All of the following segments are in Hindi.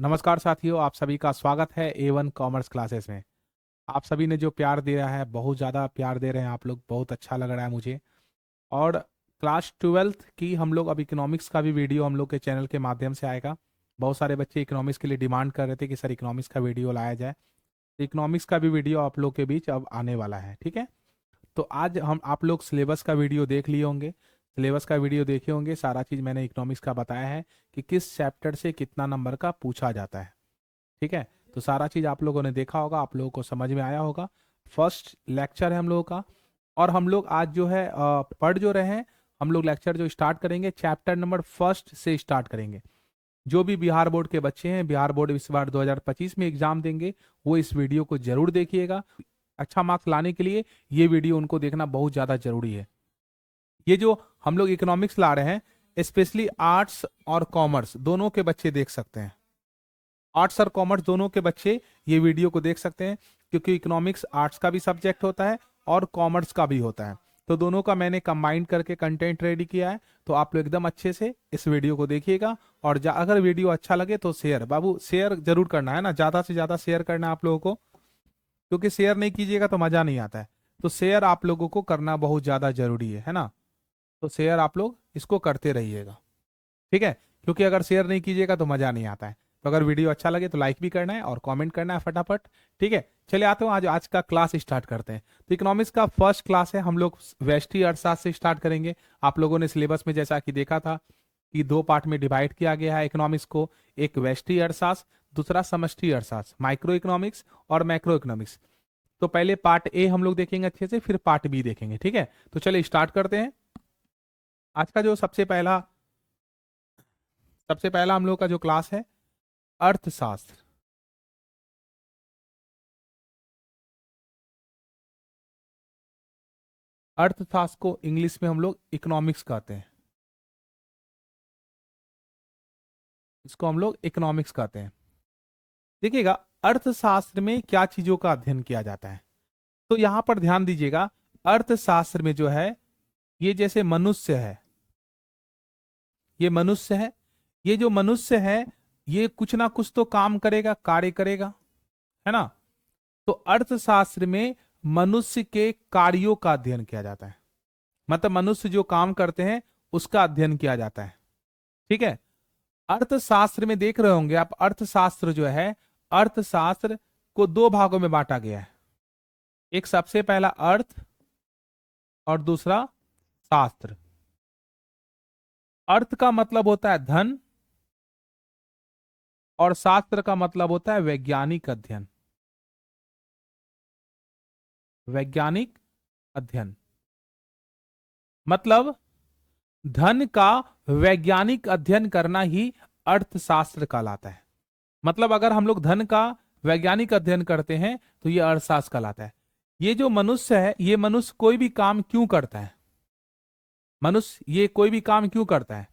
नमस्कार साथियों, आप सभी का स्वागत है A1 कॉमर्स क्लासेस में। आप सभी ने जो प्यार दिया है, बहुत ज़्यादा प्यार दे रहे हैं आप लोग, बहुत अच्छा लग रहा है मुझे। और क्लास 12th की हम लोग अब इकोनॉमिक्स का भी वीडियो हम लोग के चैनल के माध्यम से आएगा। बहुत सारे बच्चे इकोनॉमिक्स के लिए डिमांड कर रहे थे कि सर इकोनॉमिक्स का वीडियो लाया जाए, तो इकोनॉमिक्स का भी वीडियो आप लोग के बीच अब आने वाला है। ठीक है, तो आज हम आप लोग सिलेबस का वीडियो देख लिए होंगे, सिलेबस का वीडियो देखे होंगे। सारा चीज़ मैंने इकोनॉमिक्स का बताया है कि किस चैप्टर से कितना नंबर का पूछा जाता है। ठीक है, तो सारा चीज आप लोगों ने देखा होगा, आप लोगों को समझ में आया होगा। फर्स्ट लेक्चर है हम लोगों का, और हम लोग आज जो है पढ़ जो रहे हैं, हम लोग लेक्चर जो स्टार्ट करेंगे चैप्टर नंबर फर्स्ट से स्टार्ट करेंगे। जो भी बिहार बोर्ड के बच्चे हैं, बिहार बोर्ड इस बार 2025 में एग्जाम देंगे, वो इस वीडियो को जरूर देखिएगा। अच्छा मार्क्स लाने के लिए ये वीडियो उनको देखना बहुत ज्यादा जरूरी है। ये जो हम लोग इकोनॉमिक्स ला रहे हैं, स्पेशली आर्ट्स और कॉमर्स दोनों के बच्चे देख सकते हैं। आर्ट्स और कॉमर्स दोनों के बच्चे ये वीडियो को देख सकते हैं, क्योंकि इकोनॉमिक्स आर्ट्स का भी सब्जेक्ट होता है और कॉमर्स का भी होता है। तो दोनों का मैंने कंबाइन करके कंटेंट रेडी किया है। तो आप लोग एकदम अच्छे से इस वीडियो को देखिएगा, और अगर वीडियो अच्छा लगे तो शेयर, बाबू शेयर जरूर करना है ना, ज्यादा से ज्यादा शेयर करना है आप लोगों को, क्योंकि शेयर नहीं कीजिएगा तो मजा नहीं आता है। तो शेयर आप लोगों को करना बहुत ज्यादा जरूरी है ना। तो शेयर आप लोग इसको करते रहिएगा, ठीक है, क्योंकि अगर शेयर नहीं कीजिएगा तो मजा नहीं आता है। तो अगर वीडियो अच्छा लगे तो लाइक भी करना है और कमेंट करना है फटाफट। ठीक है, चलिए आते हैं, आज का क्लास स्टार्ट करते हैं। तो इकोनॉमिक्स का फर्स्ट क्लास है, हम लोग व्यष्टि अर्थशास्त्र से स्टार्ट करेंगे। आप लोगों ने सिलेबस में जैसा कि देखा था कि दो पार्ट में डिवाइड किया गया है इकोनॉमिक्स को, एक व्यष्टि अर्थशास्त्र, दूसरा समष्टि अर्थशास्त्र, माइक्रो इकोनॉमिक्स और मैक्रो इकोनॉमिक्स। तो पहले पार्ट ए हम लोग देखेंगे अच्छे से, फिर पार्ट बी देखेंगे। ठीक है, तो चलिए स्टार्ट करते हैं। आज का जो सबसे पहला हम लोग का जो क्लास है, अर्थशास्त्र। अर्थशास्त्र को इंग्लिश में हम लोग इकोनॉमिक्स कहते हैं, इसको हम लोग इकोनॉमिक्स कहते हैं। देखिएगा, अर्थशास्त्र में क्या चीजों का अध्ययन किया जाता है, तो यहां पर ध्यान दीजिएगा। अर्थशास्त्र में जो है, ये जैसे मनुष्य है, ये मनुष्य है, ये जो मनुष्य है, ये कुछ ना कुछ तो काम करेगा, कार्य करेगा, है ना। तो अर्थशास्त्र में मनुष्य के कार्यों का अध्ययन किया जाता है, मतलब मनुष्य जो काम करते हैं उसका अध्ययन किया जाता है। ठीक है, अर्थशास्त्र में देख रहे होंगे आप, अर्थशास्त्र जो है, अर्थशास्त्र को दो भागों में बांटा गया है। एक सबसे पहला अर्थ और दूसरा शास्त्र। अर्थ का मतलब होता है धन, और शास्त्र का मतलब होता है वैज्ञानिक अध्ययन, वैज्ञानिक अध्ययन। मतलब धन का वैज्ञानिक अध्ययन करना ही अर्थशास्त्र कहलाता है। मतलब अगर हम लोग धन का वैज्ञानिक अध्ययन करते हैं तो ये अर्थशास्त्र कहलाता है। ये जो मनुष्य है, ये मनुष्य कोई भी काम क्यों करता है, मनुष्य ये कोई भी काम क्यों करता है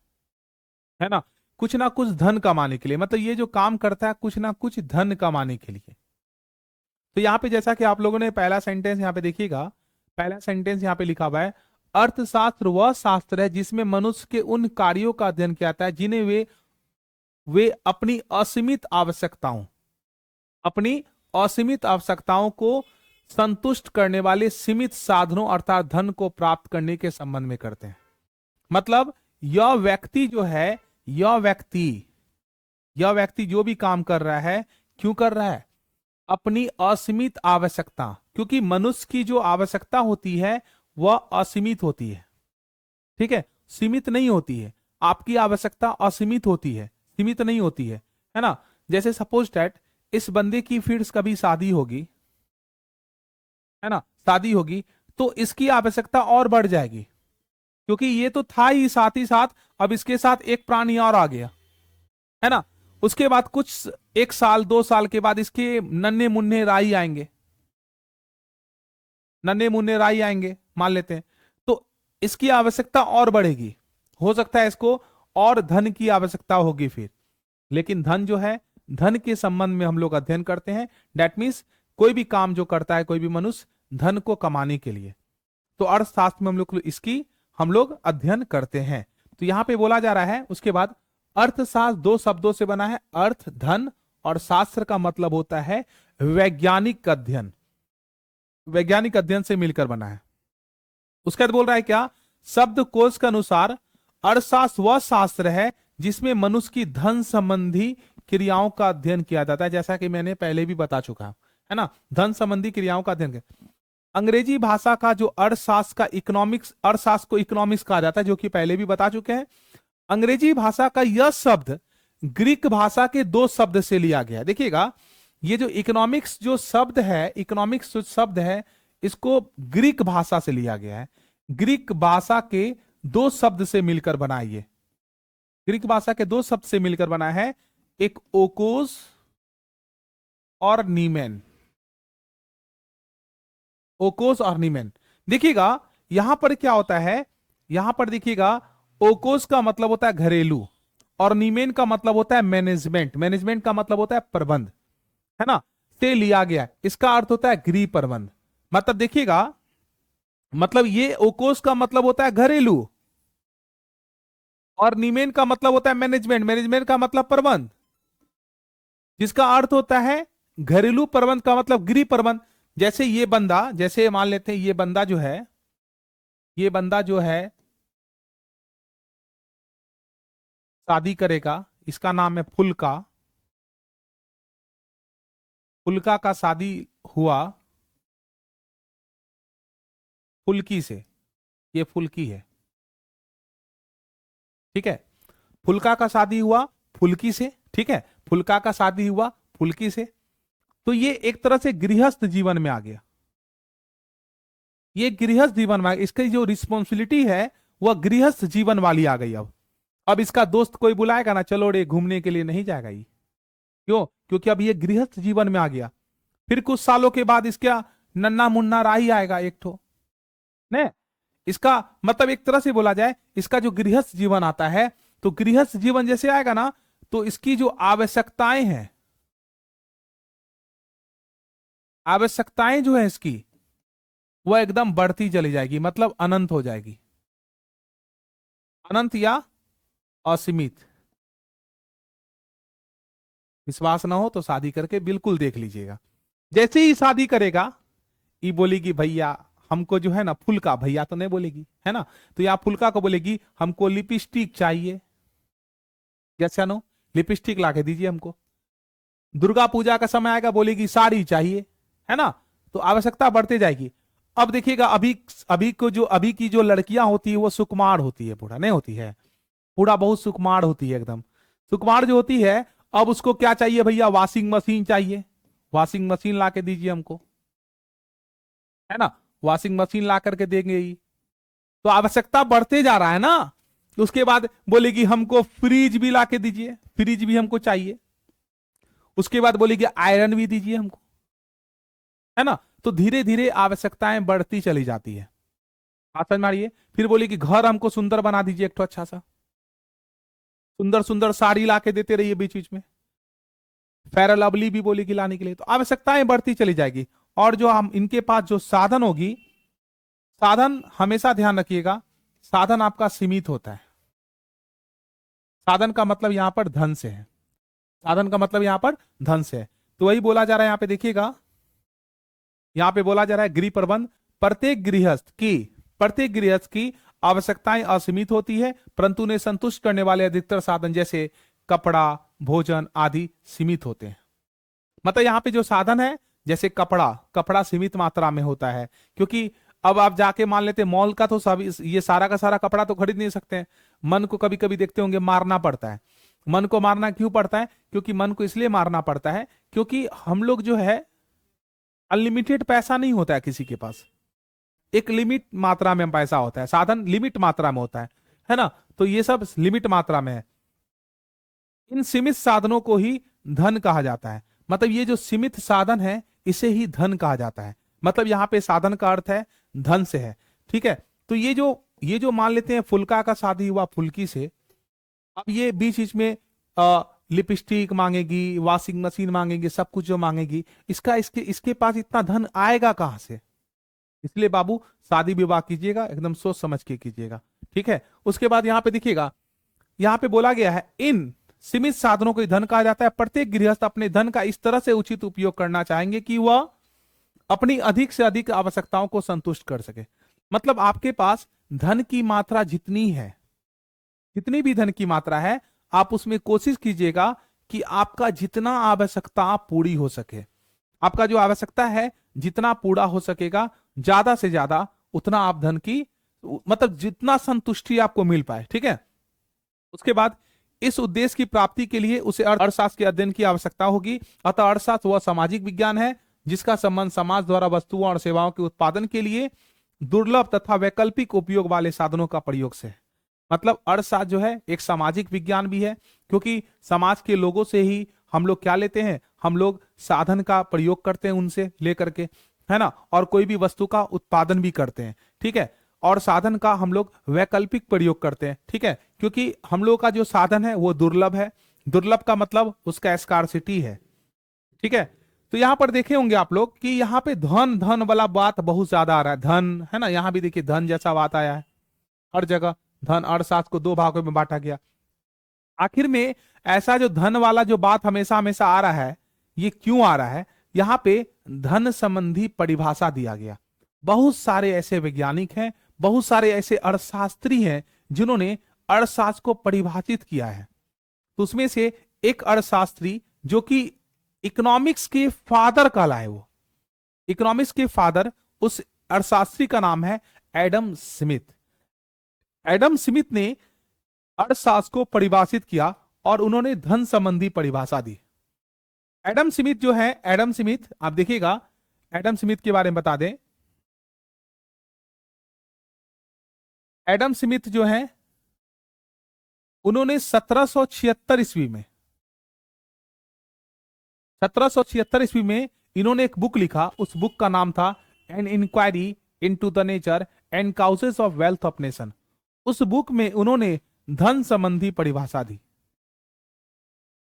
ना, कुछ ना कुछ धन कमाने के लिए। मतलब ये जो काम करता है कुछ ना कुछ धन कमाने के लिए। तो यहाँ पे जैसा कि आप लोगों ने पहला सेंटेंस यहाँ पे देखिएगा, पहला सेंटेंस यहाँ पे लिखा हुआ है, अर्थशास्त्र वह शास्त्र है जिसमें मनुष्य के उन कार्यों का अध्ययन किया जाता है जिन्हें वे अपनी असीमित आवश्यकताओं को संतुष्ट करने वाले सीमित साधनों अर्थात धन को प्राप्त करने के संबंध में करते हैं। मतलब यह व्यक्ति जो है, यह व्यक्ति जो भी काम कर रहा है, क्यों कर रहा है, अपनी असीमित आवश्यकता, क्योंकि मनुष्य की जो आवश्यकता होती है वह असीमित होती है। ठीक है, सीमित नहीं होती है। आपकी आवश्यकता असीमित होती है, सीमित नहीं होती है ना। जैसे सपोज डैट इस बंदे की फिर कभी शादी होगी, है ना, शादी होगी, तो इसकी आवश्यकता और बढ़ जाएगी, क्योंकि ये तो था ही साथ अब इसके साथ एक प्राणी और आ गया, है ना। उसके बाद कुछ एक साल दो साल के बाद इसके नन्हे मुन्ने राई आएंगे, नन्हे मुन्ने राई आएंगे मान लेते हैं, तो इसकी आवश्यकता और बढ़ेगी। हो सकता है इसको और धन की आवश्यकता होगी फिर। लेकिन धन जो है, धन के संबंध में हम लोग अध्ययन करते हैं। दैट मीन्स कोई भी काम जो करता है कोई भी मनुष्य धन को कमाने के लिए, तो अर्थशास्त्र में हम लोग अध्ययन करते हैं। तो यहां पे बोला जा रहा है उसके बाद, अर्थशास्त्र दो शब्दों से बना है, अर्थ धन, और शास्त्र का मतलब होता है वैज्ञानिक अध्ययन। वैज्ञानिक अध्ययन से मिलकर बना है। उसके बाद बोल रहा है क्या, शब्दकोश के अनुसार अर्थशास्त्र वह शास्त्र है जिसमें मनुष्य की धन संबंधी क्रियाओं का अध्ययन किया जाता है, जैसा कि मैंने पहले भी बता चुका है ना, धन संबंधी क्रियाओं का अध्ययन। अंग्रेजी भाषा का जो अर्थशास्त्र का इकोनॉमिक्स, अर्थशास्त्र को इकोनॉमिक्स कहा जाता है, जो कि पहले भी बता चुके हैं। अंग्रेजी भाषा का यह शब्द ग्रीक भाषा के दो शब्द से लिया गया है। देखिएगा, ये जो इकोनॉमिक्स जो शब्द है, इकोनॉमिक्स जो शब्द है, इसको ग्रीक भाषा से लिया गया है। ग्रीक भाषा के दो शब्द से मिलकर बना, ये ग्रीक भाषा के दो शब्द से मिलकर बना है, एक ओकोस और नीमेन। ओकोस और नीमेन। देखिएगा यहां पर क्या होता है, यहां पर देखिएगा ओकोस का मतलब होता है घरेलू, और नीमेन का मतलब होता है मैनेजमेंट। मैनेजमेंट का मतलब होता है प्रबंध, है ना, से लिया गया। इसका अर्थ होता है गृह प्रबंध। मतलब देखिएगा, मतलब ये ओकोस का मतलब होता है घरेलू, और नीमेन का मतलब होता है मैनेजमेंट। मैनेजमेंट का मतलब प्रबंध, जिसका अर्थ होता है घरेलू प्रबंध का मतलब गृह प्रबंध। जैसे ये बंदा, जैसे मान लेते हैं ये बंदा जो है, ये बंदा जो है शादी करेगा, इसका नाम है फुल्का। फुल्का का शादी हुआ फुल्की से, ये फुल्की है, ठीक है। फुल्का का शादी हुआ फुल्की से, ठीक है, फुल्का का शादी हुआ फुल्की से। तो ये एक तरह से गृहस्थ जीवन में आ गया, ये गृहस्थ जीवन में इसकी जो रिस्पॉन्सिबिलिटी है वह गृहस्थ जीवन वाली आ गई। अब इसका दोस्त कोई बुलाएगा ना, चलो रे घूमने के लिए, नहीं जाएगा ये। क्यों? क्योंकि अब ये गृहस्थ जीवन में आ गया। फिर कुछ सालों के बाद इसका नन्ना मुन्ना राही आएगा एक ठो, ने इसका मतलब एक तरह से बोला जाए, इसका जो गृहस्थ जीवन आता है, तो गृहस्थ जीवन जैसे आएगा ना, तो इसकी जो आवश्यकताएं हैं, आवश्यकताएं जो है इसकी, वह एकदम बढ़ती चली जाएगी, मतलब अनंत हो जाएगी। अनंत या असीमित। विश्वास ना हो तो शादी करके बिल्कुल देख लीजिएगा। जैसे ही शादी करेगा, ये बोलेगी भैया हमको जो है ना फुल्का, भैया तो नहीं बोलेगी, है ना, तो या फुल्का को बोलेगी हमको लिपस्टिक चाहिए, जैसे नो लिपस्टिक ला के दीजिए हमको। दुर्गा पूजा का समय आएगा, बोलेगी साड़ी चाहिए, है ना, तो आवश्यकता बढ़ते जाएगी। अब देखिएगा, अभी अभी को जो अभी की जो लड़कियां होती है वो सुकुमार होती है, पूरा नहीं होती है, पूरा बहुत सुकुमार होती है एकदम। सुकुमार जो होती है, अब उसको क्या चाहिए भैया, वॉशिंग मशीन चाहिए, वॉशिंग मशीन ला के दीजिए हमको, है ना, वॉशिंग मशीन ला करके देंगे ही। तो आवश्यकता बढ़ते जा रहा है ना। तो उसके बाद बोलेगी हमको फ्रिज भी ला के दीजिए, फ्रिज भी हमको चाहिए। उसके बाद बोलेगी आयरन भी दीजिए हमको, है ना। तो धीरे धीरे आवश्यकताएं बढ़ती चली जाती है, बात समझ में आ रही है। फिर बोलेगी घर हमको सुंदर बना दीजिए एक तो अच्छा सा, सुंदर सुंदर साड़ी ला के देते रहिए बीच बीच में, फेयर लवली भी बोलेगी लाने के लिए। तो आवश्यकताएं बढ़ती चली जाएगी। और जो हम इनके पास जो साधन होगी, साधन हमेशा ध्यान रखिएगा, साधन आपका सीमित होता है। साधन का मतलब यहां पर धन से है, साधन का मतलब यहां पर धन से है। तो वही बोला जा रहा है, यहां पे देखिएगा, यहां पे बोला जा रहा है गृह प्रबंध। प्रत्येक गृहस्थ की आवश्यकताएं असीमित होती है, परंतु उन्हें संतुष्ट करने वाले अधिकतर साधन जैसे कपड़ा, भोजन आदि सीमित होते हैं। मतलब यहां पे जो साधन है, जैसे कपड़ा, कपड़ा सीमित मात्रा में होता है, क्योंकि अब आप जाके मान लेते हैं मॉल का, तो सब ये सारा का सारा कपड़ा तो खरीद नहीं सकते हैं। मन को कभी कभी देखते होंगे मारना पड़ता है। मन को मारना क्यों पड़ता है? क्योंकि मन को इसलिए मारना पड़ता है क्योंकि हम लोग जो है, अनलिमिटेड पैसा नहीं होता है किसी के पास, एक लिमिट मात्रा में पैसा होता है, साधन लिमिट मात्रा में होता है ना। तो ये सब लिमिट मात्रा में है। इन सीमित साधनों को ही धन कहा जाता है। मतलब ये जो सीमित साधन है, इसे ही धन कहा जाता है। मतलब यहाँ पे साधन का अर्थ है धन से है, ठीक है। तो ये जो मान लेते हैं फुल्का का शादी हुआ फुल्की से, अब ये बीच बीच में लिपस्टिक मांगेगी, वॉशिंग मशीन मांगेगी, सब कुछ जो मांगेगी, इसके पास इतना धन आएगा कहां से? इसलिए बाबू शादी विवाह कीजिएगा, एकदम सोच समझ के कीजिएगा, ठीक है। उसके बाद यहां पे देखिएगा, यहां पे बोला गया है इन सीमित साधनों को धन कहा जाता है। प्रत्येक गृहस्थ अपने धन का इस तरह से उचित उपयोग करना चाहेंगे कि वह अपनी अधिक से अधिक आवश्यकताओं को संतुष्ट कर सके। मतलब आपके पास धन की मात्रा जितनी है, जितनी भी धन की मात्रा है, आप उसमें कोशिश कीजिएगा कि आपका जितना आवश्यकता पूरी हो सके। आपका जो आवश्यकता है जितना पूरा हो सकेगा, ज्यादा से ज्यादा उतना आप धन की, मतलब जितना संतुष्टि आपको मिल पाए, ठीक है। उसके बाद इस उद्देश्य की प्राप्ति के लिए उसे अर्थशास्त्र के अध्ययन की आवश्यकता होगी। अतः अर्थशास्त्र वह सामाजिक विज्ञान है जिसका संबंध समाज द्वारा वस्तुओं और सेवाओं के उत्पादन के लिए दुर्लभ तथा वैकल्पिक उपयोग वाले साधनों का प्रयोग से है। मतलब अर्थशास्त्र जो है एक सामाजिक विज्ञान भी है, क्योंकि समाज के लोगों से ही हम लोग क्या लेते हैं, हम लोग साधन का प्रयोग करते हैं उनसे लेकर के, है ना, और कोई भी वस्तु का उत्पादन भी करते हैं, ठीक है। और साधन का हम लोग वैकल्पिक प्रयोग करते हैं, ठीक है, क्योंकि हम लोग का जो साधन है वो दुर्लभ है। दुर्लभ का मतलब उसका स्कार्सिटी है, ठीक है। तो यहां पर देखे होंगे आप लोग कि यहाँ पे धन धन वाला बात बहुत ज्यादा आ रहा है, धन, है ना। यहां भी देखिए धन जैसा बात आया है, हर जगह धन। अर्थशास्त्र को दो भागों में बांटा गया। आखिर में ऐसा जो धन वाला जो बात हमेशा हमेशा आ रहा है, ये क्यों आ रहा है? यहां पे धन संबंधी परिभाषा दिया गया। बहुत सारे ऐसे वैज्ञानिक हैं, बहुत सारे ऐसे अर्थशास्त्री हैं जिन्होंने अर्थशास्त्र को परिभाषित किया है। तो उसमें से एक अर्थशास्त्री जो कि इकोनॉमिक्स के फादर कहलाए, वो इकोनॉमिक्स के फादर, उस अर्थशास्त्री का नाम है एडम स्मिथ। एडम स्मिथ ने अर्थशास्त्र को परिभाषित किया और उन्होंने धन संबंधी परिभाषा दी। एडम स्मिथ जो है, एडम स्मिथ, आप देखिएगा एडम स्मिथ के बारे में बता दें। एडम स्मिथ जो है उन्होंने 1776 ईस्वी में 1776 ईस्वी में इन्होंने एक बुक लिखा। उस बुक का नाम था an inquiry into the nature and causes of wealth of nation. उस बुक में उन्होंने धन संबंधी परिभाषा दी,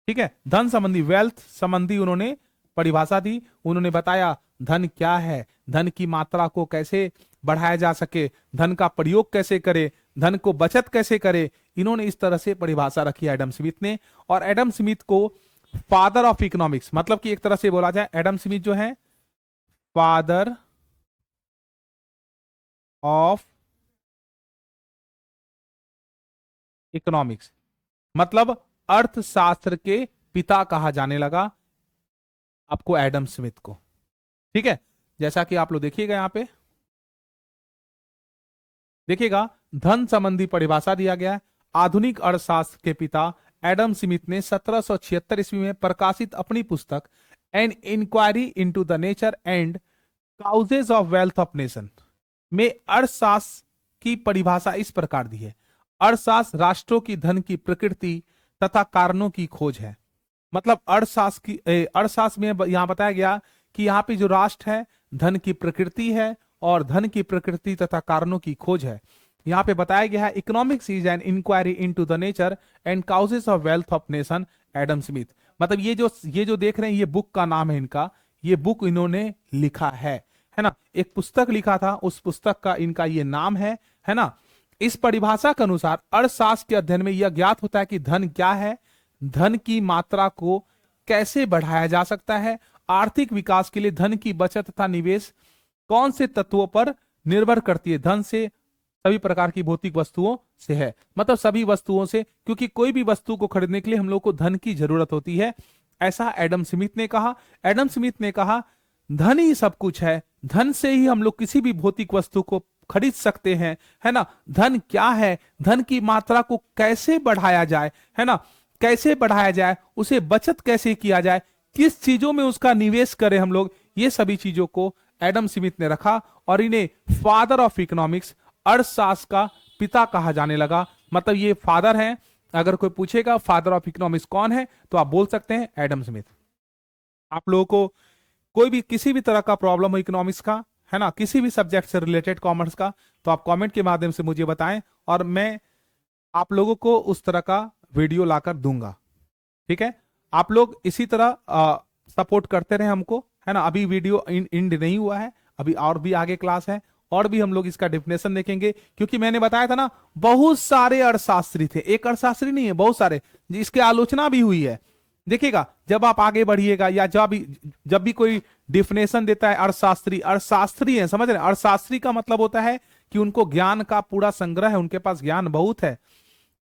ठीक है। धन संबंधी, वेल्थ संबंधी उन्होंने परिभाषा दी। उन्होंने बताया धन क्या है, धन की मात्रा को कैसे बढ़ाया जा सके, धन का प्रयोग कैसे करे, धन को बचत कैसे करे। इन्होंने इस तरह से परिभाषा रखी एडम स्मिथ ने। और एडम स्मिथ को फादर ऑफ इकोनॉमिक्स, मतलब कि एक तरह से बोला जाए एडम स्मिथ जो है फादर ऑफ इकोनॉमिक्स, मतलब अर्थशास्त्र के पिता कहा जाने लगा आपको एडम स्मिथ को, ठीक है। जैसा कि आप लोग देखिएगा, यहां पे देखिएगा धन संबंधी परिभाषा दिया गया है। आधुनिक अर्थशास्त्र के पिता एडम स्मिथ ने 1776 ईस्वी में प्रकाशित अपनी पुस्तक an inquiry into the nature and causes of wealth of nation में अर्थशास्त्र की परिभाषा इस प्रकार दी है। अर्थशास्त्र राष्ट्रों की धन की प्रकृति तथा कारणों की खोज है। मतलब अर्थशास्त्र में यहां बताया गया कि यहाँ पे जो राष्ट्र है, धन की प्रकृति है और धन की प्रकृति तथा कारणों की खोज है। यहाँ पे बताया गया है economics is an inquiry into the nature and causes of wealth of nation Adam Smith. मतलब ये जो देख रहे हैं, ये बुक का नाम है इनका, ये बुक इन्होंने लिखा है ना। एक पुस्तक लिखा था, उस पुस्तक का इनका ये नाम है ना। इस परिभाषा के अनुसार अर्थशास्त्र के अध्ययन में यह ज्ञात होता है कि धन क्या है, धन की मात्रा को कैसे बढ़ाया जा सकता है, आर्थिक विकास के लिए धन की बचत तथा निवेश कौन से तत्वों पर निर्भर करती है। धन से सभी प्रकार की भौतिक वस्तुओं से है, मतलब सभी वस्तुओं से, क्योंकि कोई भी वस्तु को खरीदने के लिए हम लोग को धन की जरूरत होती है, ऐसा एडम स्मिथ ने कहा। एडम स्मिथ ने कहा धन ही सब कुछ है, धन से ही हम लोग किसी भी भौतिक वस्तु को खरीद सकते हैं, है ना। धन क्या है, धन की मात्रा को कैसे बढ़ाया जाए, है ना, कैसे बढ़ाया जाए, उसे बचत कैसे किया जाए, किस चीजों में उसका निवेश करें हम लोग, ये सभी चीजों को एडम स्मिथ ने रखा और इन्हें फादर ऑफ इकोनॉमिक्स, अर्थशास्त्र का पिता कहा जाने लगा। मतलब ये फादर हैं। अगर कोई पूछेगा फादर ऑफ इकोनॉमिक्स कौन है, तो आप बोल सकते हैं एडम स्मिथ। आप लोगों को कोई भी किसी भी तरह का प्रॉब्लम हो इकोनॉमिक्स का, है ना, किसी भी सब्जेक्ट से रिलेटेड कॉमर्स का, तो आप कमेंट के माध्यम से मुझे बताएं और मैं आप लोगों को उस तरह का वीडियो लाकर दूंगा, ठीक है। आप लोग इसी तरह सपोर्ट करते रहे हमको, है ना। अभी वीडियो इंड नहीं हुआ है, अभी और भी आगे क्लास है और भी हम लोग इसका डेफिनेशन देखेंगे, क्योंकि मैंने बताया था ना बहुत सारे अर्थशास्त्री थे, एक अर्थशास्त्री नहीं है, बहुत सारे, इसकी आलोचना भी हुई है। देखिएगा जब आप आगे बढ़िएगा या जब भी कोई डिफिनेशन देता है अर्थशास्त्री, अर्थशास्त्री है, समझ रहे हैं, अर्थशास्त्री का मतलब होता है कि उनको ज्ञान का पूरा संग्रह है, उनके पास ज्ञान बहुत है।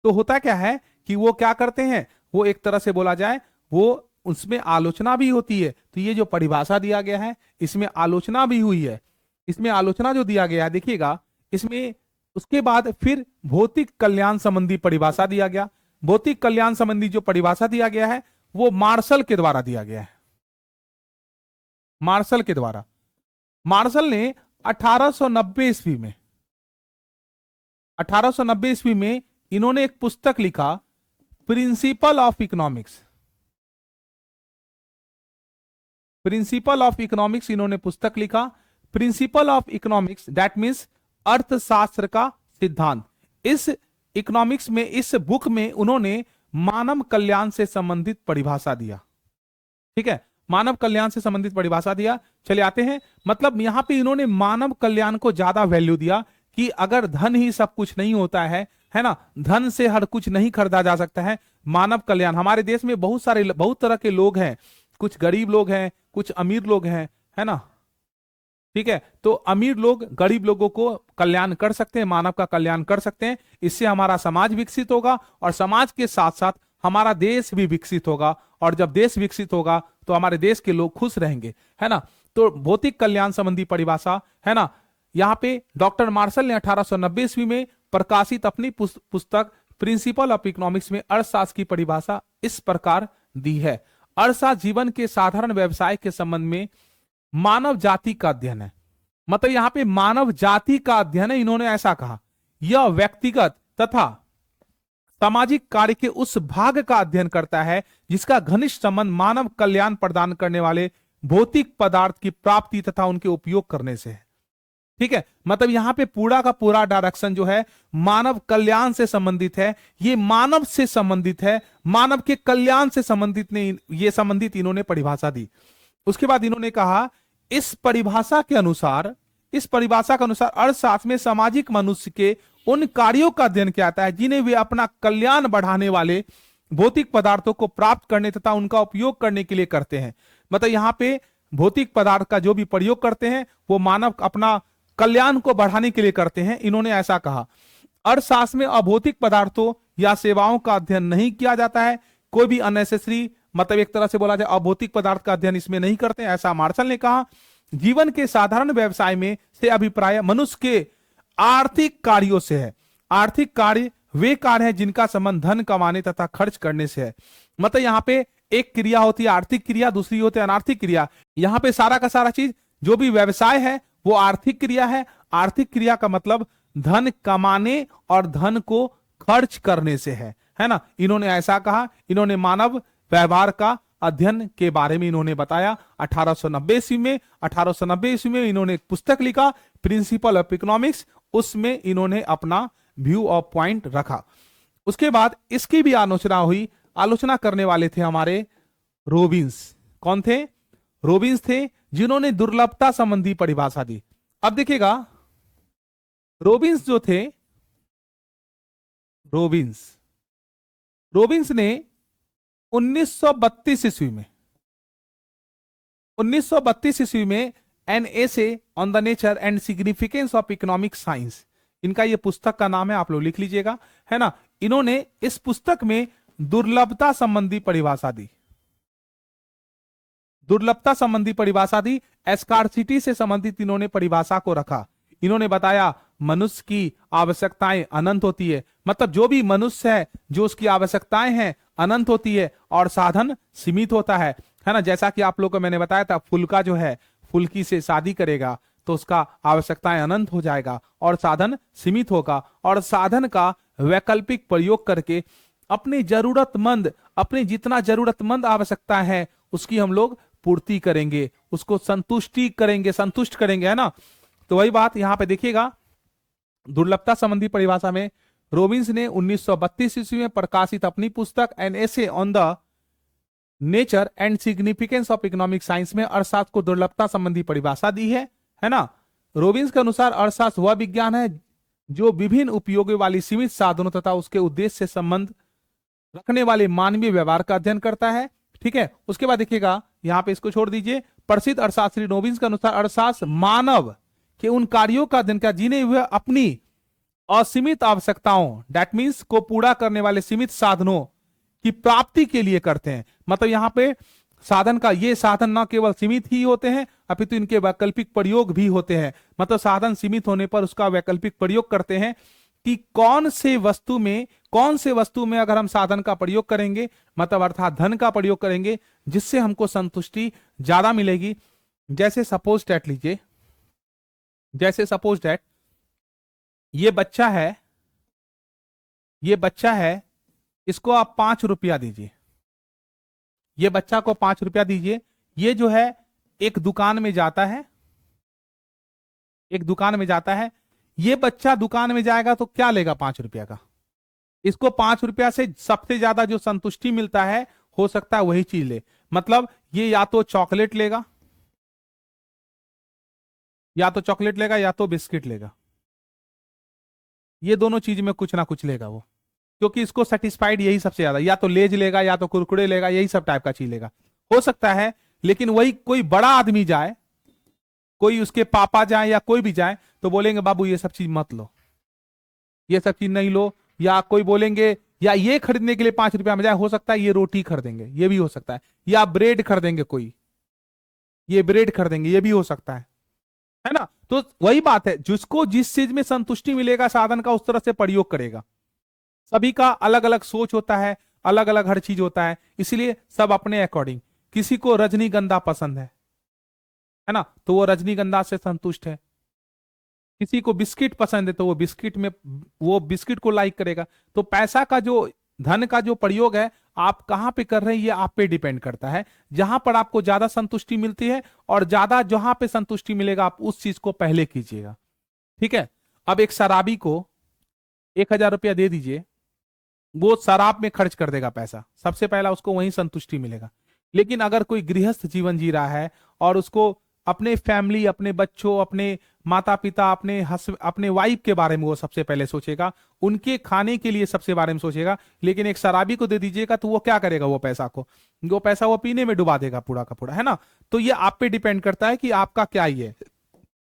तो होता क्या है कि वो क्या करते हैं, वो एक तरह से बोला जाए वो उसमें आलोचना भी होती है। तो ये जो परिभाषा दिया गया है इसमें आलोचना भी हुई है, इसमें आलोचना जो दिया गया है देखिएगा इसमें। उसके बाद फिर भौतिक कल्याण संबंधी परिभाषा दिया गया। भौतिक कल्याण संबंधी जो परिभाषा दिया गया है वो मार्शल के द्वारा दिया गया है, मार्शल के द्वारा। मार्शल ने 1890 ईस्वी में 1890 ईस्वी में इन्होंने एक पुस्तक लिखा, principle of economics. Principle of economics इन्होंने पुस्तक लिखा। Principle of economics that means अर्थशास्त्र का सिद्धांत। इस इकोनॉमिक्स में, इस बुक में उन्होंने मानव कल्याण से संबंधित परिभाषा दिया। ठीक है, मानव कल्याण से संबंधित परिभाषा दिया। चले आते हैं, मतलब यहां पे इन्होंने मानव कल्याण को ज्यादा वैल्यू दिया कि अगर धन ही सब कुछ नहीं होता है ना, धन से हर कुछ नहीं खरीदा जा सकता है। मानव कल्याण, हमारे देश में बहुत तरह के लोग हैं, कुछ गरीब लोग हैं, कुछ अमीर लोग हैं, है ना। ठीक है, तो अमीर लोग गरीब लोगों को कल्याण कर सकते हैं, मानव का कल्याण कर सकते हैं। इससे हमारा समाज विकसित होगा और समाज के साथ साथ हमारा देश भी विकसित होगा, और जब देश विकसित होगा तो हमारे देश के लोग खुश रहेंगे, है ना। तो भौतिक कल्याण संबंधी परिभाषा, है ना, यहाँ पे डॉक्टर मार्शल ने 1890 ईस्वी में प्रकाशित अपनी पुस्तक प्रिंसिपल ऑफ इकोनॉमिक्स में अर्थशास्त्र की परिभाषा इस प्रकार दी है। अर्थशास्त्र जीवन के साधारण व्यवसाय के संबंध में मानव जाति का अध्ययन है। मतलब यहां पे मानव जाति का अध्ययन है, इन्होंने ऐसा कहा। यह व्यक्तिगत तथा सामाजिक कार्य के उस भाग का अध्ययन करता है जिसका घनिष्ठ संबंध मानव कल्याण प्रदान करने वाले भौतिक पदार्थ की प्राप्ति तथा उनके उपयोग करने से है। ठीक है, मतलब यहां पे पूरा का पूरा डायरेक्शन जो है मानव कल्याण से संबंधित है, ये मानव से संबंधित है, मानव के कल्याण से संबंधित इन्होंने परिभाषा दी। उसके बाद इन्होंने कहा इस परिभाषा के अनुसार अर्थशास्त्र में सामाजिक मनुष्य के उन कार्यों का अध्ययन किया जाता है जिन्हें वे अपना कल्याण बढ़ाने वाले भौतिक पदार्थों को प्राप्त करने तथा उनका उपयोग करने के लिए करते हैं। मतलब यहाँ पे भौतिक पदार्थ का जो भी प्रयोग करते हैं वो मानव अपना कल्याण को बढ़ाने के लिए करते हैं, इन्होंने ऐसा कहा। अर्थशास्त्र में अभौतिक पदार्थों या सेवाओं का अध्ययन नहीं किया जाता है, कोई भी अननेसेसरी, मतलब एक तरह से बोला जाए अभौतिक पदार्थ का अध्ययन इसमें नहीं करते, ऐसा मार्शल ने कहा। जीवन के साधारण व्यवसाय में से अभिप्राय मनुष्य के आर्थिक कार्यों से है। आर्थिक कार्य वे कार्य हैं जिनका संबंध धन कमाने तथा खर्च करने से है। मतलब यहाँ पे एक क्रिया होती है आर्थिक क्रिया, दूसरी होती है अनार्थिक क्रिया। यहाँ पे सारा का सारा चीज जो भी व्यवसाय है वो आर्थिक क्रिया है। आर्थिक क्रिया का मतलब धन कमाने और धन को खर्च करने से है ना। इन्होंने ऐसा कहा। इन्होंने मानव व्यवहार का अध्ययन के बारे में इन्होंने बताया 1890 ईस्वी में इन्होंने एक पुस्तक लिखा प्रिंसिपल ऑफ इकोनॉमिक्स, उसमें इन्होंने अपना व्यू ऑफ पॉइंट रखा। उसके बाद इसकी भी आलोचना हुई। आलोचना करने वाले थे हमारे रोबिन्स। कौन थे? रोबिन्स थे, जिन्होंने दुर्लभता संबंधी परिभाषा दी। अब देखिएगा रोबिन्स जो थे, रोबिन्स ने 1932 ईस्वी में an essay on the nature and significance of economic science, इनका ये पुस्तक का नाम है, आप लोग लिख लीजिएगा, है ना। इन्होंने इस पुस्तक में दुर्लभता संबंधी परिभाषा दी। दुर्लभता संबंधी परिभाषा दी। स्कार्सिटी से संबंधित इन्होंने परिभाषा को रखा। इन्होंने बताया मनुष्य की आवश्यकताएं अनंत होती है, मतलब जो भी मनुष्य है जो उसकी आवश्यकताएं हैं अनंत होती है और साधन सीमित होता है ना। जैसा कि आप लोगों को मैंने बताया था, फुल्का जो है फुल्की से शादी करेगा तो उसका आवश्यकताएं अनंत हो जाएगा और साधन सीमित होगा, और साधन का वैकल्पिक प्रयोग करके अपनी जितना जरूरतमंद आवश्यकता है उसकी हम लोग पूर्ति करेंगे, उसको संतुष्ट करेंगे, है ना। तो वही बात यहां पे देखिएगा, दुर्लभता संबंधी परिभाषा में रोबिन्स ने 1932 ईस्वी में प्रकाशित अपनी पुस्तक an essay on the nature and significance of economic science में अर्थशास्त्र को दुर्लभता संबंधी परिभाषा दी है ना। रोबिन्स के अनुसार अर्थशास्त्र वह विज्ञान है जो विभिन्न उपयोगी वाली सीमित साधनों तथा उसके उद्देश्य से संबंध रखने वाले मानवीय व्यवहार का अध्ययन करता है। ठीक है, उसके बाद देखिएगा, यहां पे इसको छोड़ दीजिए। प्रसिद्ध अर्थशास्त्री रोबिन्स के अनुसार अर्थशास्त्र मानव के उन कार्यों का अध्ययन कर जिन्हें वह अपनी असीमित आवश्यकताओं, दैट मीन्स को पूरा करने वाले सीमित साधनों की प्राप्ति के लिए करते हैं। मतलब यहाँ पे साधन का, ये साधन न केवल सीमित ही होते हैं अपितु इनके वैकल्पिक प्रयोग भी होते हैं। मतलब साधन सीमित होने पर उसका वैकल्पिक प्रयोग करते हैं कि कौन से वस्तु में अगर हम साधन का प्रयोग करेंगे, मतलब अर्थात धन का प्रयोग करेंगे, जिससे हमको संतुष्टि ज्यादा मिलेगी। जैसे सपोज दैट लीजिए, जैसे सपोज दैट ये बच्चा है, इसको आप 5 रुपया दीजिए, ये बच्चा को 5 रुपया दीजिए। ये जो है एक दुकान में जाता है, ये बच्चा दुकान में जाएगा तो क्या लेगा 5 रुपया का? इसको 5 रुपया से सबसे ज्यादा जो संतुष्टि मिलता है, हो सकता है वही चीज ले। मतलब ये या तो चॉकलेट लेगा, या तो बिस्किट लेगा। ये दोनों चीज में कुछ ना कुछ लेगा वो, क्योंकि इसको सेटिस्फाइड यही सबसे ज्यादा, या तो लेज लेगा या तो कुरकुरे लेगा, यही सब टाइप का चीज लेगा। हो सकता है, लेकिन वही कोई बड़ा आदमी जाए, कोई उसके पापा जाए या कोई भी जाए, तो बोलेंगे बाबू ये सब चीज मत लो, ये सब चीज नहीं लो। या कोई बोलेंगे, या ये खरीदने के लिए 5 रुपया में जाए, हो सकता है ये रोटी खरीदेंगे, ये भी हो सकता है। या ब्रेड खरीदेंगे, कोई ये ब्रेड खरीदेंगे, ये भी हो सकता है ना। तो वही बात है, जिसको जिस चीज में संतुष्टि मिलेगा साधन का, उस तरह से प्रयोग करेगा। सभी का अलग अलग सोच होता है, अलग अलग हर चीज होता है, इसलिए सब अपने अकॉर्डिंग। किसी को रजनीगंधा पसंद है ना, तो वो रजनीगंधा से संतुष्ट है। किसी को बिस्किट पसंद है तो वो बिस्किट को लाइक करेगा। तो पैसा का जो, धन का जो प्रयोग है, आप कहां पे कर रहे हैं ये आप पे डिपेंड करता है। जहां पर आपको ज्यादा संतुष्टि मिलती है और ज्यादा जहां पे संतुष्टि मिलेगा, आप उस चीज को पहले कीजिएगा। ठीक है, अब एक शराबी को 1000 रुपया दे दीजिए, वो शराब में खर्च कर देगा पैसा, सबसे पहला उसको वहीं संतुष्टि मिलेगा। लेकिन अगर कोई गृहस्थ जीवन जी रहा है और उसको अपने फैमिली, अपने बच्चों, अपने माता पिता, अपने वाइफ के बारे में वो सबसे पहले सोचेगा, उनके खाने के लिए सबसे बारे में सोचेगा। लेकिन एक शराबी को दे दीजिएगा तो वो क्या करेगा, वो पैसा वो पीने में डुबा देगा पूरा का पूरा, है ना। तो ये आप पे डिपेंड करता है कि आपका क्या ही है।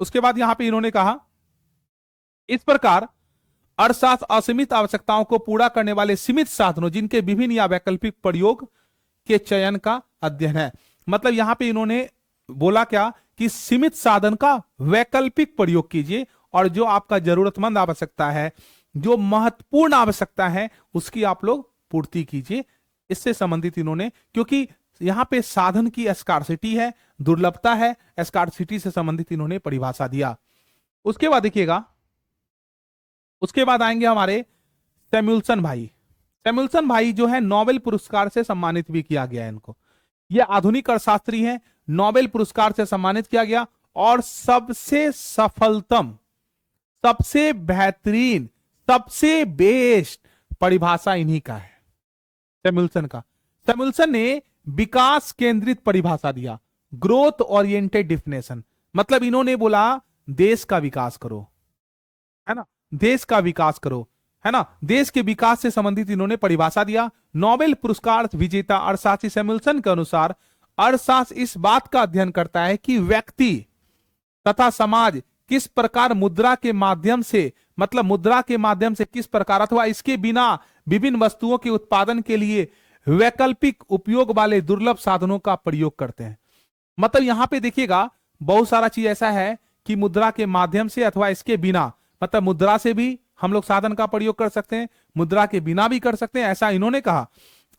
उसके बाद यहां पे इन्होंने कहा, इस प्रकार अर्थशास्त्र असीमित आवश्यकताओं को पूरा करने वाले सीमित साधनों, जिनके विभिन्न या वैकल्पिक प्रयोग के चयन का अध्ययन है। मतलब यहां पे इन्होंने बोला क्या कि सीमित साधन का वैकल्पिक प्रयोग कीजिए, और जो आपका जरूरतमंद आवश्यकता है, जो महत्वपूर्ण आवश्यकता है, उसकी आप लोग पूर्ति कीजिए। इससे संबंधित इन्होंने, क्योंकि यहां पे साधन की स्कार्सिटी है, दुर्लभता है, स्कार्सिटी से संबंधित इन्होंने परिभाषा दिया। उसके बाद देखिएगा, उसके बाद आएंगे हमारे सैमुअल्सन भाई जो है नोबेल पुरस्कार से सम्मानित भी किया गया है इनको। ये आधुनिक अर्थशास्त्री हैं, नोबेल पुरस्कार से सम्मानित किया गया, और सबसे सफलतम, सबसे बेहतरीन, सबसे बेस्ट परिभाषा इन्हीं का है, सैमुअल्सन ने विकास केंद्रित परिभाषा दिया, ग्रोथ ओरिएंटेड डिफिनेशन। मतलब इन्होंने बोला देश का विकास करो, है ना, देश का विकास करो, है ना, देश के विकास से संबंधित इन्होंने परिभाषा दिया। नोबेल पुरस्कार विजेता अर्थशास्त्री सैमुअल्सन के अनुसार अर्थशास्त्र इस बात का अध्ययन करता है कि व्यक्ति तथा समाज किस प्रकार मुद्रा के माध्यम से, मतलब मुद्रा के माध्यम से किस प्रकार अथवा इसके बिना विभिन्न वस्तुओं के उत्पादन के लिए वैकल्पिक उपयोग वाले दुर्लभ साधनों का प्रयोग करते हैं। मतलब यहां पे देखिएगा, बहुत सारा चीज ऐसा है कि मुद्रा के माध्यम से अथवा इसके बिना, मतलब मुद्रा से भी हम लोग साधन का प्रयोग कर सकते हैं, मुद्रा के बिना भी कर सकते हैं, ऐसा इन्होंने कहा।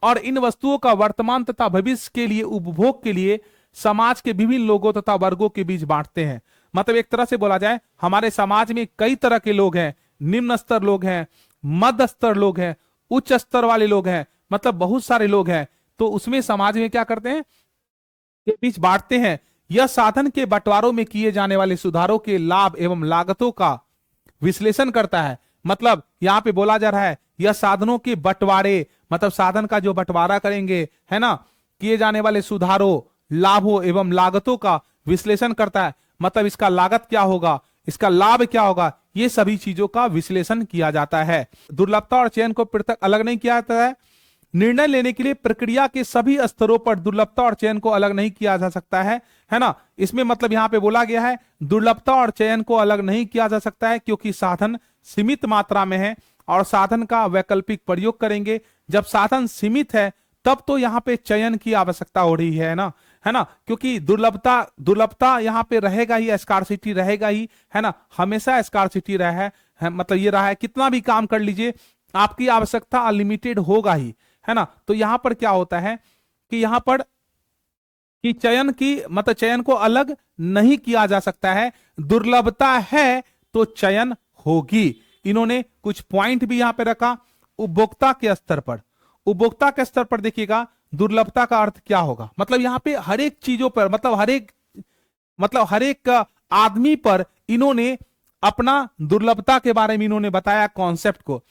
और इन वस्तुओं का वर्तमान तथा भविष्य के लिए उपभोग के लिए समाज के विभिन्न लोगों तथा वर्गों के बीच बांटते हैं। मतलब एक तरह से बोला जाए, हमारे समाज में कई तरह के लोग हैं, निम्न स्तर लोग हैं, मध्य स्तर लोग हैं, उच्च स्तर वाले लोग हैं, मतलब बहुत सारे लोग हैं। तो उसमें समाज में क्या करते हैं, के बीच बांटते हैं। यह साधन के बंटवारों में किए जाने वाले सुधारों के लाभ एवं लागतों का विश्लेषण करता है। मतलब यहां पे बोला जा रहा है, यह साधनों के बंटवारे, मतलब साधन का जो बंटवारा करेंगे, है ना, किए जाने वाले सुधारों, लाभों एवं लागतों का विश्लेषण करता है। मतलब इसका लागत क्या होगा, इसका लाभ क्या होगा, ये सभी चीजों का विश्लेषण किया जाता है। दुर्लभता और चयन को पृथक अलग नहीं किया जाता है। निर्णय लेने के लिए प्रक्रिया के सभी स्तरों पर दुर्लभता और चयन को अलग नहीं किया जा सकता है ना। इसमें मतलब यहां पे बोला गया है दुर्लभता और चयन को अलग नहीं किया जा सकता है, क्योंकि साधन सीमित मात्रा में है और साधन का वैकल्पिक प्रयोग करेंगे। जब साधन सीमित है तब तो यहाँ पे चयन की आवश्यकता हो रही है ना, क्योंकि दुर्लभता यहाँ पे रहेगा ही, स्कार्सिटी रहेगा ही, है ना, हमेशा स्कार्सिटी रहा है, मतलब ये रहा है कितना भी काम कर लीजिए आपकी आवश्यकता अनलिमिटेड होगा ही, है ना। तो यहां पर क्या होता है कि यहां पर कि चयन की मतलब चयन को अलग नहीं किया जा सकता है, दुर्लभता है तो चयन होगी। इन्होंने कुछ पॉइंट भी यहां पे रखा। उपभोक्ता के स्तर पर देखिएगा दुर्लभता का अर्थ क्या होगा, मतलब यहां पे हर एक चीजों पर मतलब हर एक आदमी पर इन्होंने अपना दुर्लभता के बारे में इन्होंने बताया कॉन्सेप्ट को।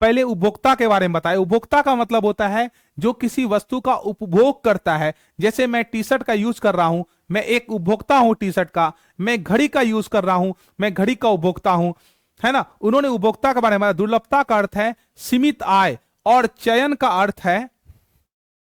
पहले उपभोक्ता के बारे में बताया। उपभोक्ता का मतलब होता है जो किसी वस्तु का उपभोग करता है। जैसे मैं टी शर्ट का यूज कर रहा हूं, मैं एक उपभोक्ता हूं टी शर्ट का। मैं घड़ी का यूज कर रहा हूं, मैं घड़ी का उपभोक्ता हूं, है ना। उन्होंने उपभोक्ता के बारे में। दुर्लभता का अर्थ है सीमित आय और चयन का अर्थ है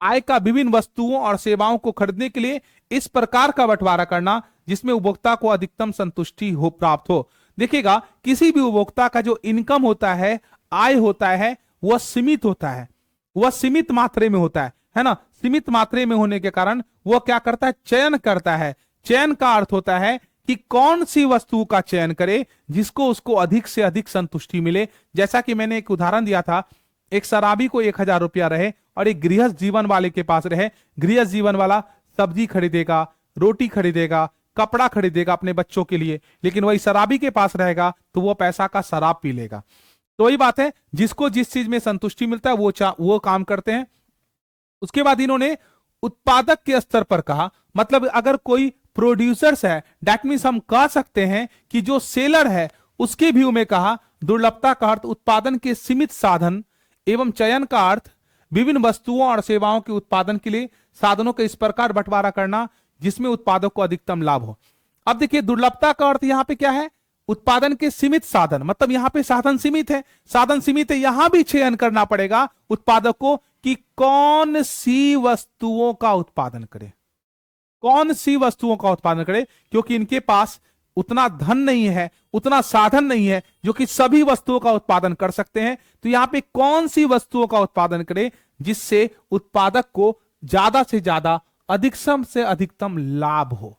आय का विभिन्न वस्तुओं और सेवाओं को खरीदने के लिए इस प्रकार का बंटवारा करना जिसमें उपभोक्ता को अधिकतम संतुष्टि हो प्राप्त हो। देखिएगा किसी भी उपभोक्ता का जो इनकम होता है, आय होता है, वह सीमित होता है, वह सीमित मात्रा में होता है ना। सीमित मात्रा में होने के कारण वह क्या करता है, चयन करता है। चयन का अर्थ होता है कि कौन सी वस्तु का चयन करे जिसको उसको अधिक से अधिक संतुष्टि मिले। जैसा कि मैंने एक उदाहरण दिया था, एक शराबी को 1000 रुपया रहे और एक गृहस्थ जीवन वाले के पास रहे। गृहस्थ जीवन वाला सब्जी खरीदेगा, रोटी खरीदेगा, कपड़ा खरीदेगा अपने बच्चों के लिए, लेकिन वही शराबी के पास रहेगा तो वो पैसा का शराब पी लेगा। तो वही बात है, जिसको जिस चीज में संतुष्टि मिलता है वो काम करते हैं। उसके बाद इन्होंने उत्पादक के स्तर पर कहा, मतलब अगर कोई प्रोड्यूसर्स है, दैट मीन्स हम कह सकते हैं कि जो सेलर है उसके व्यू में कहा। दुर्लभता का अर्थ उत्पादन के सीमित साधन एवं चयन का अर्थ विभिन्न वस्तुओं और सेवाओं के उत्पादन के लिए साधनों का इस प्रकार बंटवारा करना जिसमें उत्पादक को अधिकतम लाभ हो। अब देखिए दुर्लभता का अर्थ यहां पे क्या है, उत्पादन के सीमित साधन, मतलब यहां पे साधन सीमित है, यहां भी चयन करना पड़ेगा उत्पादक को कि कौन सी वस्तुओं का उत्पादन करे, क्योंकि इनके पास उतना धन नहीं है, उतना साधन नहीं है जो कि सभी वस्तुओं का उत्पादन कर सकते हैं। तो यहां पे कौन सी वस्तुओं का उत्पादन करे जिससे उत्पादक को ज्यादा से ज्यादा अधिकतम से अधिकतम लाभ हो,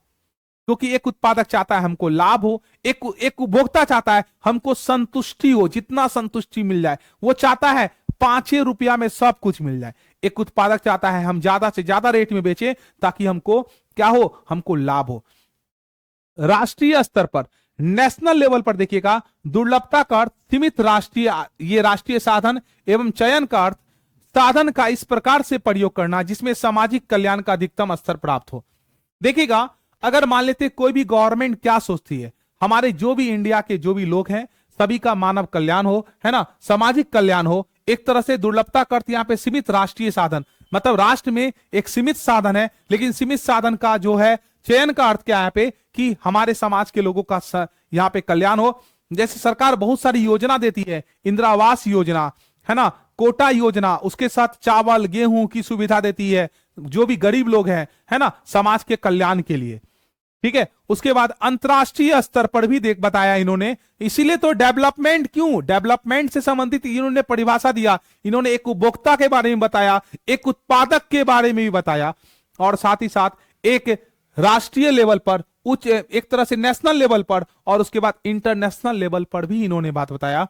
क्योंकि एक उत्पादक चाहता है हमको लाभ हो, एक उपभोक्ता चाहता है हमको संतुष्टि हो, जितना संतुष्टि मिल जाए। वो चाहता है 5 रुपया में सब कुछ मिल जाए। एक उत्पादक चाहता है हम ज्यादा से ज्यादा रेट में बेचें ताकि हमको क्या हो, हमको लाभ हो। राष्ट्रीय स्तर पर, नेशनल लेवल पर देखिएगा दुर्लभता का अर्थ सीमित राष्ट्रीय साधन एवं चयन का अर्थ साधन का इस प्रकार से प्रयोग करना जिसमें सामाजिक कल्याण का अधिकतम स्तर प्राप्त हो। देखिएगा अगर मान लेते कोई भी गवर्नमेंट क्या सोचती है, हमारे जो भी इंडिया के जो भी लोग हैं सभी का मानव कल्याण हो, है ना, सामाजिक कल्याण हो। एक तरह से दुर्लभता का अर्थ यहाँ पे सीमित राष्ट्रीय साधन, मतलब राष्ट्र में एक सीमित साधन है, लेकिन सीमित साधन का जो है चयन का अर्थ क्या है यहाँ पे कि हमारे समाज के लोगों का यहाँ पे कल्याण हो। जैसे सरकार बहुत सारी योजना देती है, इंदिरा आवास योजना, है ना, कोटा योजना, उसके साथ चावल गेहूं की सुविधा देती है जो भी गरीब लोग हैं, है ना, समाज के कल्याण के लिए। ठीक है, उसके बाद अंतरराष्ट्रीय स्तर पर भी बताया इन्होंने। इसीलिए तो डेवलपमेंट, क्यों, डेवलपमेंट से संबंधित इन्होंने परिभाषा दिया। इन्होंने एक उपभोक्ता के बारे में बताया, एक उत्पादक के बारे में भी बताया, और साथ ही साथ एक राष्ट्रीय लेवल पर, उच्च एक तरह से नेशनल लेवल पर, और उसके बाद इंटरनेशनल लेवल पर भी इन्होंने बात बताया।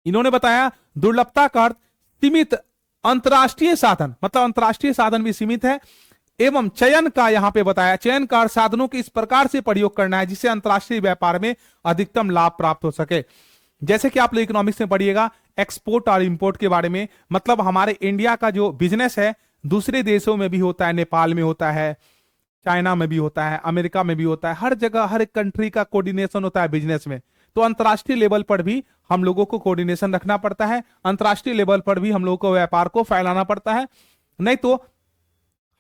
इन्होंने बताया दुर्लभता का अर्थ सीमित अंतरराष्ट्रीय साधन, मतलब अंतरराष्ट्रीय साधन भी सीमित है, एवं चयन का यहां पे बताया, चयन का साधनों के इस प्रकार से प्रयोग करना है जिससे अंतरराष्ट्रीय व्यापार में अधिकतम लाभ प्राप्त हो सके। जैसे कि आप लोग इकोनॉमिक्स में पढ़िएगा एक्सपोर्ट और इंपोर्ट के बारे में, मतलब हमारे इंडिया का जो बिजनेस है दूसरे देशों में भी होता है, नेपाल में होता है, चाइना में भी होता है, अमेरिका में भी होता है, हर जगह हर एक कंट्री का कोऑर्डिनेशन होता है बिजनेस में। तो अंतरराष्ट्रीय लेवल पर भी हम लोगों को कोऑर्डिनेशन रखना पड़ता है, अंतरराष्ट्रीय लेवल पर भी हम लोगों को व्यापार को फैलाना पड़ता है, नहीं तो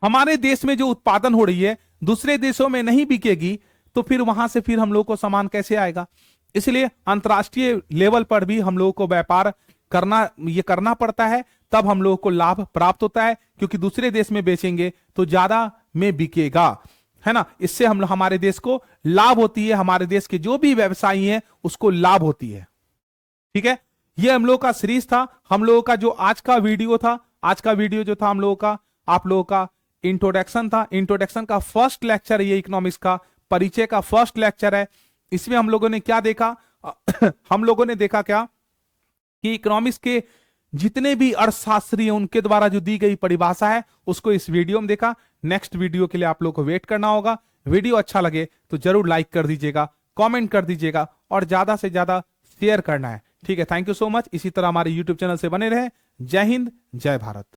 हमारे देश में जो उत्पादन हो रही है दूसरे देशों में नहीं बिकेगी तो फिर वहां से फिर हम लोग को सामान कैसे आएगा। इसलिए अंतर्राष्ट्रीय लेवल पर भी हम लोगों को व्यापार करना पड़ता है, तब हम लोगों को लाभ प्राप्त होता है, क्योंकि दूसरे देश में बेचेंगे तो ज्यादा में बिकेगा, है ना। इससे हमारे देश को लाभ होती है, हमारे देश के जो भी व्यवसायी हैं उसको लाभ होती है। ठीक है, ये हम लोग का सीरीज था, हम लोगों का जो आज का वीडियो था, आज का वीडियो जो था हम लोगों का, आप लोगों का इंट्रोडक्शन था। इंट्रोडक्शन का फर्स्ट लेक्चर, ये इकोनॉमिक्स का परिचय का फर्स्ट लेक्चर है। इसमें हम लोगों ने क्या देखा हम लोगों ने देखा क्या कि इकोनॉमिक्स के जितने भी अर्थशास्त्री हैं उनके द्वारा जो दी गई परिभाषा है उसको इस वीडियो में देखा। नेक्स्ट वीडियो के लिए आप लोग को वेट करना होगा। वीडियो अच्छा लगे तो जरूर लाइक कर दीजिएगा, कमेंट कर दीजिएगा और ज्यादा से ज्यादा शेयर करना है। ठीक है, थैंक यू सो मच। इसी तरह हमारे यूट्यूब चैनल से बने रहे। जय हिंद, जय भारत।